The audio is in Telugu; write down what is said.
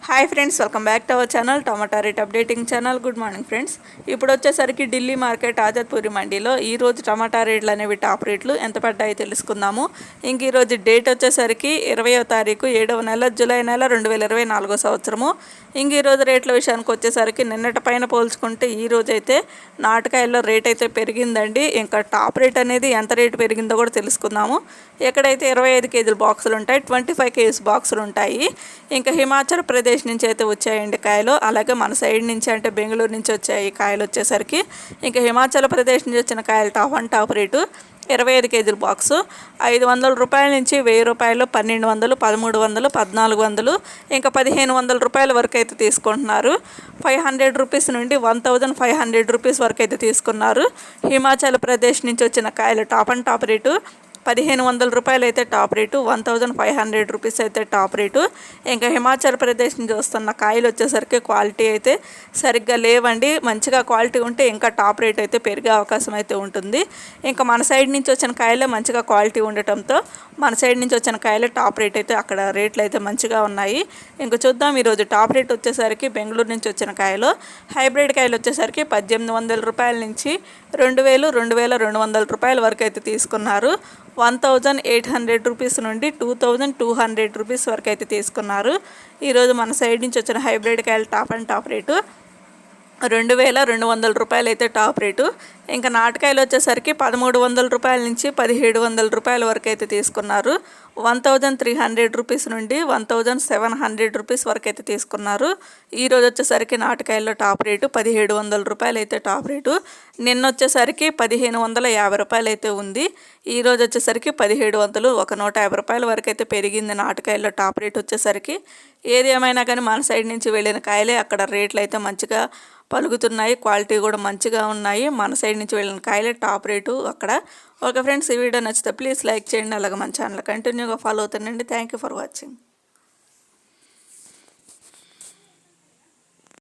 Hi friends, welcome back to our channel tomato rate updating channel. Good morning friends. ఇప్పుడు వచ్చేసరికి ఢిల్లీ మార్కెట్ ఆజాద్పూరి మండీలో ఈరోజు టమాటా రేట్లు అనేవి టాప్ రేట్లు ఎంత పడ్డాయో తెలుసుకుందాము. ఇంక ఈరోజు డేట్ వచ్చేసరికి 20వ తారీఖు 7వ నెల జూలై నెల 2024 సంవత్సరము. ఇంక ఈరోజు రేట్ల విషయానికి వచ్చేసరికి నిన్నటి పైన పోల్చుకుంటే ఈరోజు అయితే నాటకాయల్లో రేట్ అయితే పెరిగిందండి. ఇంకా టాప్ రేట్ అనేది ఎంత రేటు పెరిగిందో కూడా తెలుసుకుందాము. ఎక్కడైతే 25 కేజీల బాక్సులు ఉంటాయి, 25 కేజీస్ బాక్సులు ఉంటాయి. ఇంకా హిమాచల్ ప్రదేశ్ నుంచి అయితే వచ్చాయండి కాయలు. అలాగే మన సైడ్ నుంచి అంటే బెంగళూరు నుంచి వచ్చాయి కాయలు వచ్చేసరికి. ఇంకా హిమాచల్ ప్రదేశ్ నుంచి వచ్చిన కాయలు టాప్ రేటు 25 కేజీల బాక్సు 500 రూపాయల నుంచి 1000 రూపాయలు, 1200, 1300, 1400, ఇంకా 1500 రూపాయల వరకు అయితే తీసుకుంటున్నారు. 500 రూపీస్ నుండి 1500 రూపీస్ వరకు అయితే తీసుకున్నారు. హిమాచల్ ప్రదేశ్ నుంచి వచ్చిన కాయలు టాప్ రేటు 1500 రూపాయలు అయితే టాప్ రేటు, 1500 రూపీస్ అయితే టాప్ రేటు. ఇంకా హిమాచల్ ప్రదేశ్ నుంచి వస్తున్న కాయలు వచ్చేసరికి క్వాలిటీ అయితే సరిగ్గా లేవండి. మంచిగా క్వాలిటీ ఉంటే ఇంకా టాప్ రేట్ అయితే పెరిగే అవకాశం అయితే ఉంటుంది. ఇంకా మన సైడ్ నుంచి వచ్చిన కాయలే మంచిగా క్వాలిటీ ఉండటంతో మన సైడ్ నుంచి వచ్చిన కాయలే టాప్ రేట్ అయితే అక్కడ రేట్లు అయితే మంచిగా ఉన్నాయి. ఇంకా చూద్దాం. ఈరోజు టాప్ రేట్ వచ్చేసరికి బెంగళూరు నుంచి వచ్చిన కాయలు హైబ్రిడ్ కాయలు వచ్చేసరికి 1800 రూపాయల నుంచి 2000, 2200 రూపాయల వరకు అయితే తీసుకున్నారు. 1800 రూపీస్ నుండి 2200 రూపీస్ వరకు అయితే తీసుకున్నారు. ఈరోజు మన సైడ్ నుంచి వచ్చిన హైబ్రిడ్ కాయలు టాప్ రేటు 2200 రూపాయలు అయితే టాప్ రేటు. ఇంకా నాటకాయలు వచ్చేసరికి 1300 రూపాయల నుంచి 1700 రూపాయల వరకు అయితే తీసుకున్నారు. 1300 రూపీస్ నుండి 1700 రూపీస్ వరకు అయితే తీసుకున్నారు. ఈరోజు వచ్చేసరికి నాటకాయల్లో టాప్ రేటు 1700 రూపాయలు అయితే టాప్ రేటు. నిన్న వచ్చేసరికి 1550 రూపాయలు అయితే ఉంది. ఈరోజు వచ్చేసరికి 1700, 150 రూపాయల వరకు అయితే పెరిగింది నాటకాయల్లో టాప్ రేట్ వచ్చేసరికి. ఏది ఏమైనా కానీ మన సైడ్ నుంచి వెళ్ళిన కాయలే అక్కడ రేట్లు అయితే మంచిగా పలుకుతున్నాయి. క్వాలిటీ కూడా మంచిగా ఉన్నాయి. మన సైడ్ నుంచి వెళ్ళిన కాయలే టాప్ రేటు అక్కడ. ఓకే ఫ్రెండ్స్, ఈ వీడియో నచ్చితే ప్లీజ్ లైక్ చేయండి. అలాగే మన ఛానల్ కంటిన్యూగా ఫాలో అవుతానండి. Thank you for watching.